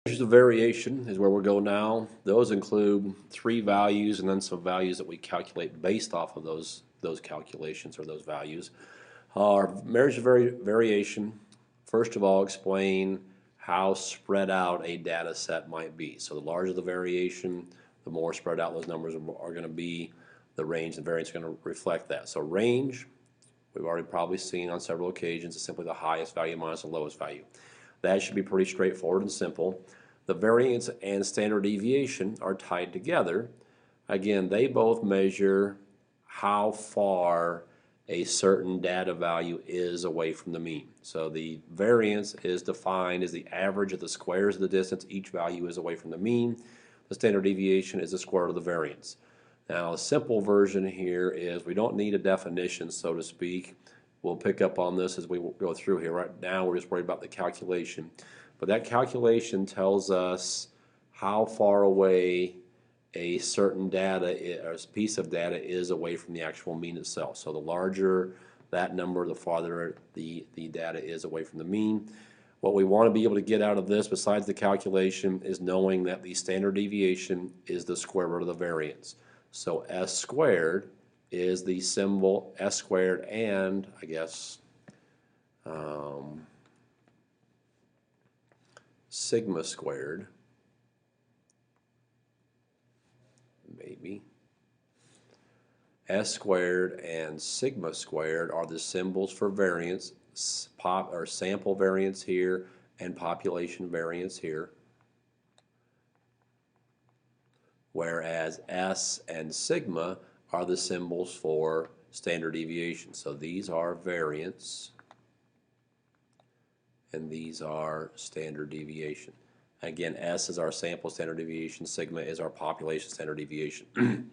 Measures of variation is where we'll go now. Those include three values and then some values that we calculate based off of those calculations or those values. Our measures of variation, first of all, explain how spread out a data set might be. So the larger the variation, the more spread out those numbers are going to be. The range and variance are going to reflect that. So range, we've already probably seen on several occasions, is simply the highest value minus the lowest value. That should be pretty straightforward and simple. The variance and standard deviation are tied together. Again, they both measure how far a certain data value is away from the mean. So the variance is defined as the average of the squares of the distance each value is away from the mean. The standard deviation is the square root of the variance. Now, a simple version here is we don't need a definition, so to speak. We'll pick up on this as we go through here. Right now, we're just worried about the calculation. But that calculation tells us how far away a certain data or a piece of data is away from the actual mean itself. So the larger that number, the farther the data is away from the mean. What we want to be able to get out of this, besides the calculation, is knowing that the standard deviation is the square root of the variance. So S squared is the symbol S squared and, I guess, sigma squared, maybe. S squared and sigma squared are the symbols for variance, or sample variance here and population variance here. Whereas S and sigma are the symbols for standard deviation. So these are variance and these are standard deviation. Again, S is our sample standard deviation, sigma is our population standard deviation.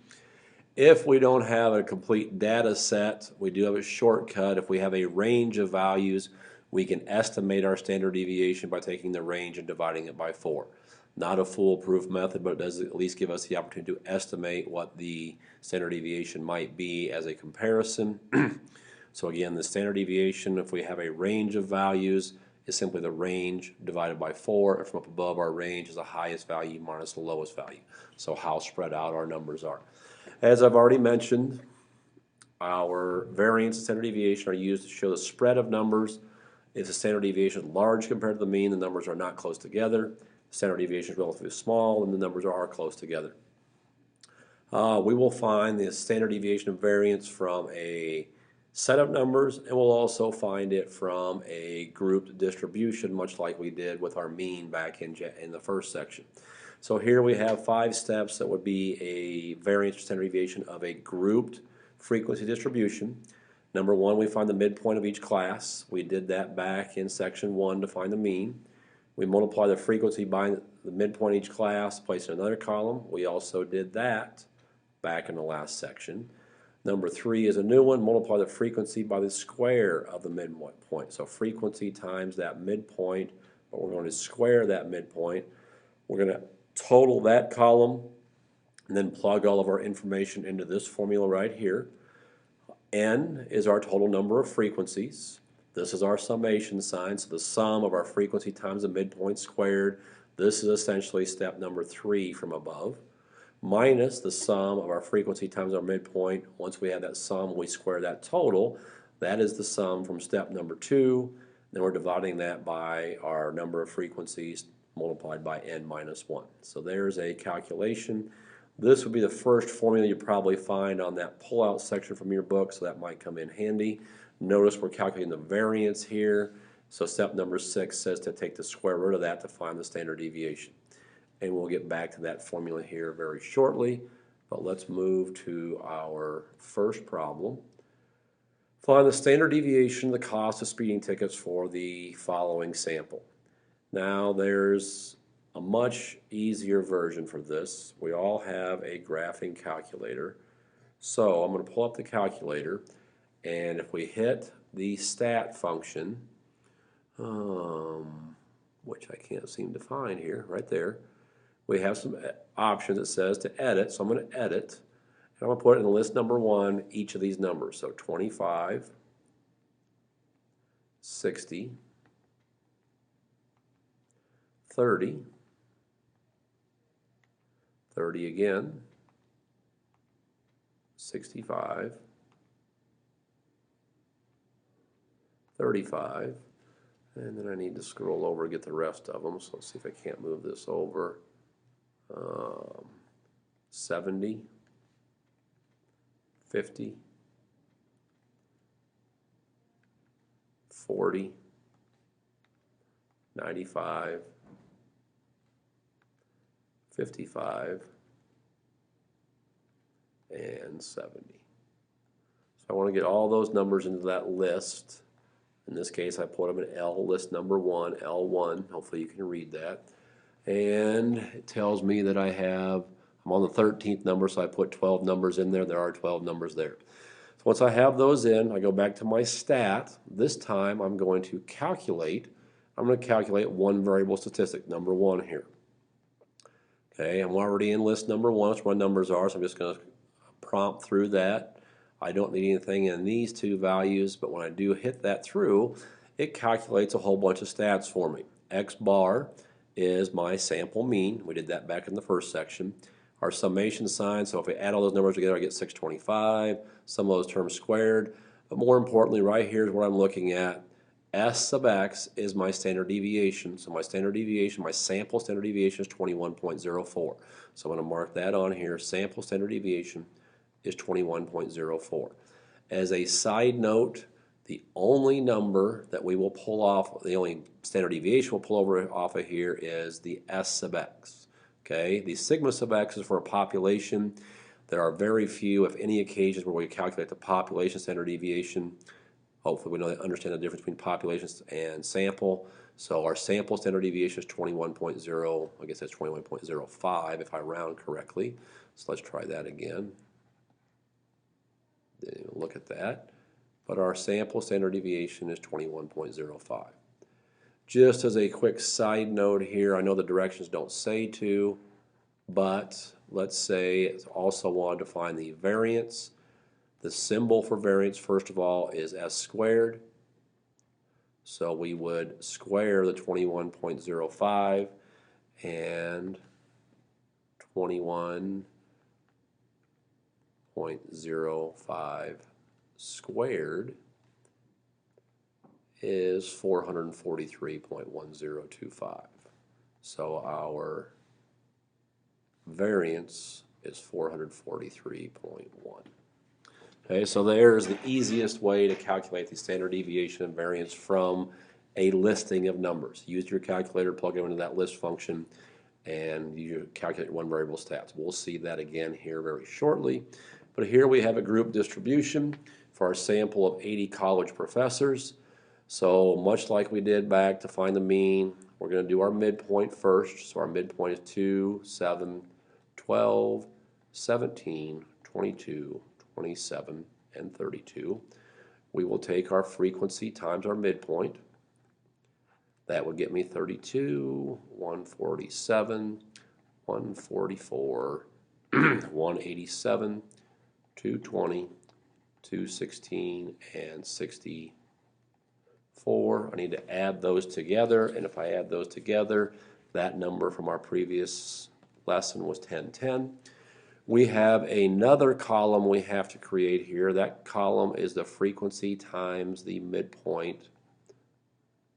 If we don't have a complete data set, we do have a shortcut. If we have a range of values, we can estimate our standard deviation by taking the range and dividing it by 4. Not a foolproof method, but it does at least give us the opportunity to estimate what the standard deviation might be as a comparison. So again, the standard deviation, if we have a range of values, is simply the range divided by 4. And from up above, our range is the highest value minus the lowest value. So how spread out our numbers are. As I've already mentioned, our variance and standard deviation are used to show the spread of numbers. If the standard deviation is large compared to the mean, the numbers are not close together. The standard deviation is relatively small, and the numbers are close together. We will find the standard deviation and variance from a set of numbers, and we'll also find it from a grouped distribution, much like we did with our mean back in the first section. So here we have 5 steps that would be a variance or standard deviation of a grouped frequency distribution. Number 1, we find the midpoint of each class. We did that back in section 1 to find the mean. We multiply the frequency by the midpoint of each class, place it in another column. We also did that back in the last section. Number 3 is a new one. Multiply the frequency by the square of the midpoint. So frequency times that midpoint, but we're going to square that midpoint. We're going to total that column and then plug all of our information into this formula right here. N is our total number of frequencies. This is our summation sign, so the sum of our frequency times the midpoint squared. This is essentially step number 3 from above. Minus the sum of our frequency times our midpoint. Once we have that sum, we square that total. That is the sum from step number 2. Then we're dividing that by our number of frequencies multiplied by n minus 1. So there's a calculation. This would be the first formula you probably find on that pull-out section from your book, so that might come in handy. Notice we're calculating the variance here. So step number 6 says to take the square root of that to find the standard deviation. And we'll get back to that formula here very shortly. But let's move to our first problem. Find the standard deviation, the cost of speeding tickets for the following sample. Now there's a much easier version for this. We all have a graphing calculator. So I'm going to pull up the calculator, and if we hit the stat function, which I can't seem to find here, right there, we have some option that says to edit. So I'm going to edit, and I'm going to put in list number 1 each of these numbers. So 25, 60, 30, 30 again, 65, 35, and then I need to scroll over and get the rest of them. So let's see if I can't move this over. 70, 50, 40, 95, 55, and 70. So I want to get all those numbers into that list. In this case, I put them in L, list number 1, L1. Hopefully you can read that. And it tells me that I'm on the 13th number, so I put 12 numbers in there. There are 12 numbers there. So once I have those in, I go back to my stat. This time I'm going to calculate one variable statistic, number 1 here. Okay, I'm already in list number 1, which my numbers are, so I'm just going to prompt through that. I don't need anything in these two values, but when I do hit that through, it calculates a whole bunch of stats for me. X bar is my sample mean. We did that back in the first section. Our summation sign, so if we add all those numbers together, I get 625, some of those terms squared. But more importantly, right here is what I'm looking at. S sub x is my standard deviation. So my standard deviation, my sample standard deviation is 21.04. So I'm going to mark that on here. Sample standard deviation is 21.04. As a side note, the only number that we will pull off, the only standard deviation we'll pull over off of here is the S sub x. Okay, the sigma sub x is for a population. There are very few, if any, occasions where we calculate the population standard deviation. Hopefully we understand the difference between populations and sample. So our sample standard deviation is 21.0, I guess that's 21.05 if I round correctly. So let's try that again. Look at that. But our sample standard deviation is 21.05. Just as a quick side note here, I know the directions don't say to, but let's say it's also wanted to find the variance. The symbol for variance, first of all, is S squared. So we would square the 21.05 and 21.05 squared is 443.1025. So our variance is 443.1. Okay, so there's the easiest way to calculate the standard deviation and variance from a listing of numbers. Use your calculator, plug them into that list function, and you calculate one variable stats. We'll see that again here very shortly. But here we have a group distribution for our sample of 80 college professors. So much like we did back to find the mean, we're going to do our midpoint first. So our midpoint is 2, 7, 12, 17, 22, 27, and 32. We will take our frequency times our midpoint. That would get me 32, 147, 144, 187, 220, 216, and 64. I need to add those together, and if I add those together, that number from our previous lesson was 1010. We have another column we have to create here. That column is the frequency times the midpoint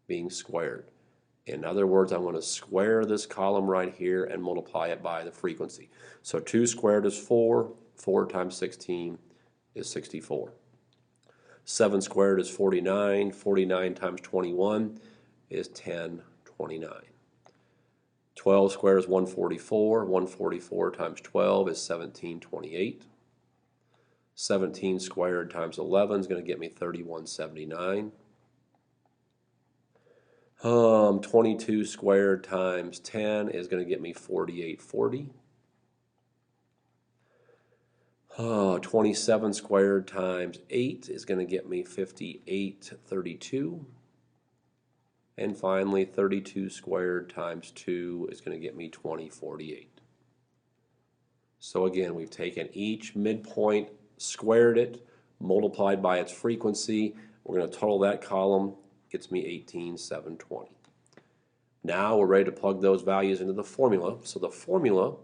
being squared. In other words, I'm going to square this column right here and multiply it by the frequency. So 2 squared is 4. 4 times 16 is 64. 7 squared is 49. 49 times 21 is 1029. 12 squared is 144. 144 times 12 is 1728. 17 squared times 11 is going to get me 3179. 22 squared times 10 is going to get me 4840. 27 squared times 8 is going to get me 5832. And finally, 32 squared times 2 is going to get me 2048. So again, we've taken each midpoint, squared it, multiplied by its frequency. We're going to total that column, gets me 18,720. Now we're ready to plug those values into the formula. So the formula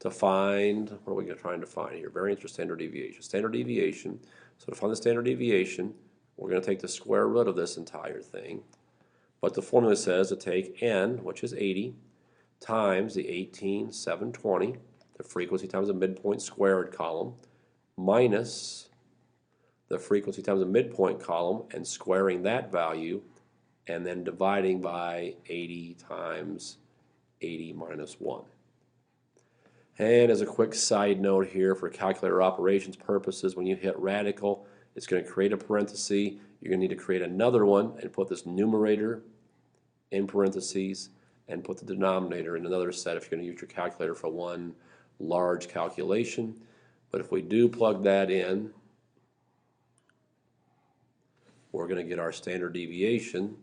to find, what are we trying to find here? Variance or standard deviation? Standard deviation. So to find the standard deviation, we're going to take the square root of this entire thing. But the formula says to take n, which is 80, times the 18,720, the frequency times the midpoint squared column, minus the frequency times the midpoint column, and squaring that value, and then dividing by 80 times 80 minus 1. And as a quick side note here, for calculator operations purposes, when you hit radical, it's going to create a parenthesis. You're going to need to create another one and put this numerator in parentheses and put the denominator in another set if you're going to use your calculator for one large calculation. But if we do plug that in, we're going to get our standard deviation,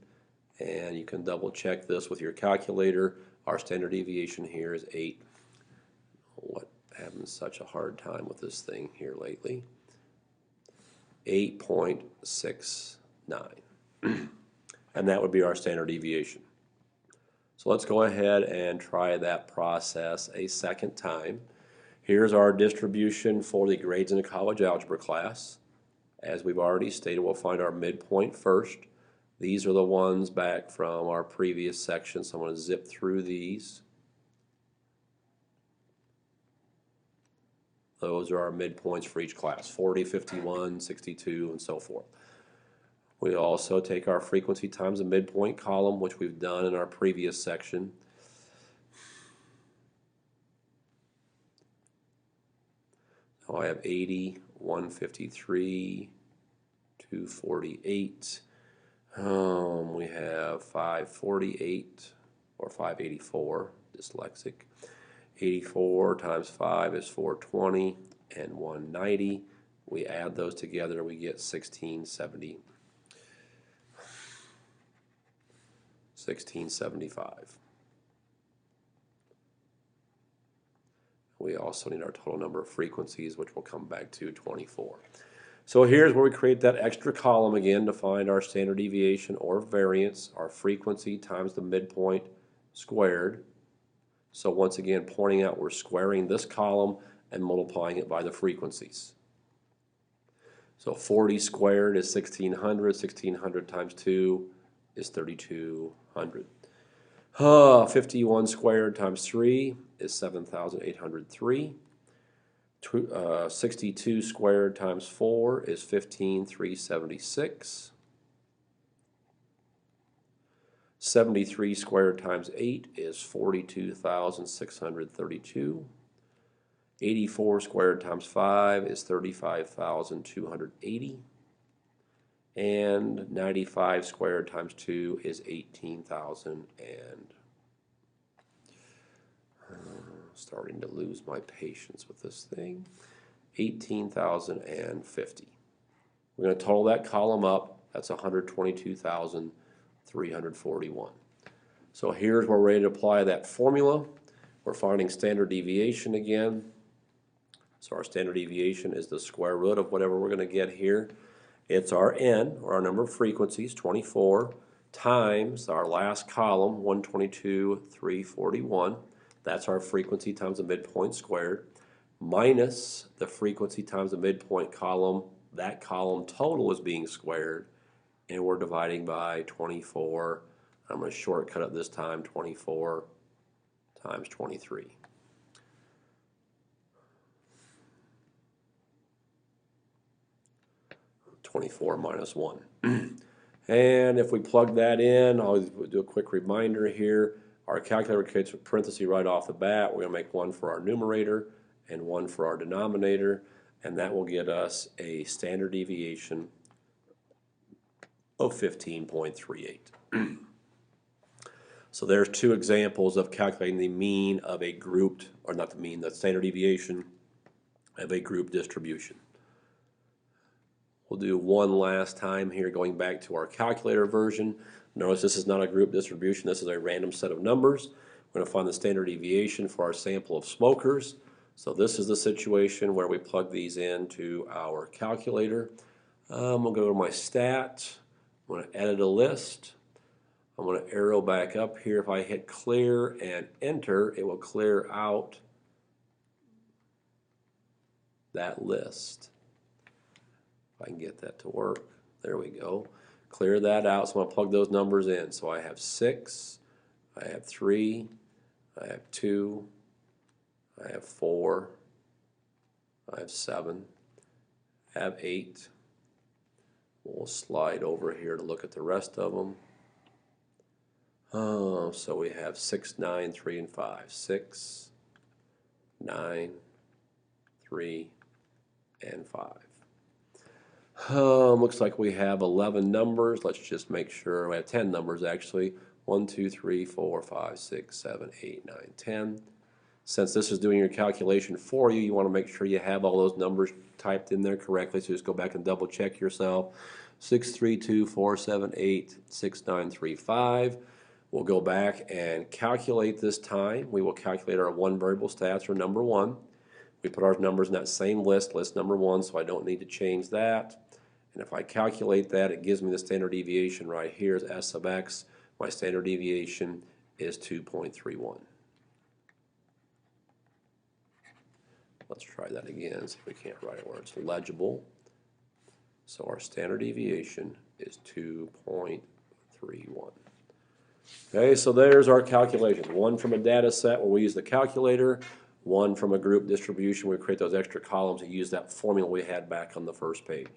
and you can double check this with your calculator. Our standard deviation here is 8. What having such a hard time with this thing here lately? 8.69. And that would be our standard deviation. So let's go ahead and try that process a second time. Here's our distribution for the grades in the college algebra class. As we've already stated, we'll find our midpoint first. These are the ones back from our previous section, so I'm going to zip through these. Those are our midpoints for each class, 40, 51, 62, and so forth. We also take our frequency times the midpoint column, which we've done in our previous section. So I have 80, 153, 248. We have 548 or 584, dyslexic. 84 times 5 is 420, and 190. We add those together, we get 1675. We also need our total number of frequencies, which we'll come back to, 24. So here's where we create that extra column again to find our standard deviation or variance, our frequency times the midpoint squared. So once again, pointing out we're squaring this column and multiplying it by the frequencies. So 40 squared is 1600, 1600 times 2 is 3200. 51 squared times 3 is 7,803. 62 squared times 4 is 15,376. 73 squared times 8 is 42,632. 84 squared times 5 is 35,280. And 95 squared times 2 is 18,000 and starting to lose my patience with this thing. 18,050. We're going to total that column up. That's 122,341. So here's where we're ready to apply that formula. We're finding standard deviation again. So our standard deviation is the square root of whatever we're going to get here. It's our n, or our number of frequencies, 24, times our last column, 122,341. That's our frequency times the midpoint squared, minus the frequency times the midpoint column. That column total is being squared, and we're dividing by 24. I'm going to shortcut it this time, 24 times 23. (24 minus 1). And if we plug that in, I'll do a quick reminder here. Our calculator creates a parenthesis right off the bat. We're going to make one for our numerator and one for our denominator, and that will get us a standard deviation of 15.38. So there's two examples of calculating the mean of a grouped, or not the mean, the standard deviation of a group distribution. We'll do one last time here, going back to our calculator version. Notice this is not a group distribution, this is a random set of numbers. We're going to find the standard deviation for our sample of smokers. So this is the situation where we plug these into our calculator. We'll go to my stat. I'm going to edit a list. I'm going to arrow back up here. If I hit clear and enter, it will clear out that list. If I can get that to work. There we go. Clear that out. So I'm going to plug those numbers in. So I have 6, I have 3, I have 2, I have 4, I have 7, I have 8. We'll slide over here to look at the rest of them. So we have 6, 9, 3, and 5. 6, 9, 3, and 5. Looks like we have 11 numbers. Let's just make sure. We have 10 numbers actually. 1, 2, 3, 4, 5, 6, 7, 8, 9, 10. Since this is doing your calculation for you, you want to make sure you have all those numbers typed in there correctly. So just go back and double check yourself. 6, 3, 2, 4, 7, 8, 6, 9, 3, 5. We'll go back and calculate this time. We will calculate our one variable stats, or number 1. We put our numbers in that same list, list number 1, so I don't need to change that. And if I calculate that, it gives me the standard deviation right here as S sub x. My standard deviation is 2.31. Let's try that again, see if we can't write it where it's legible. So our standard deviation is 2.31. Okay, so there's our calculations. One from a data set where we use the calculator, one from a group distribution where we create those extra columns and use that formula we had back on the first page.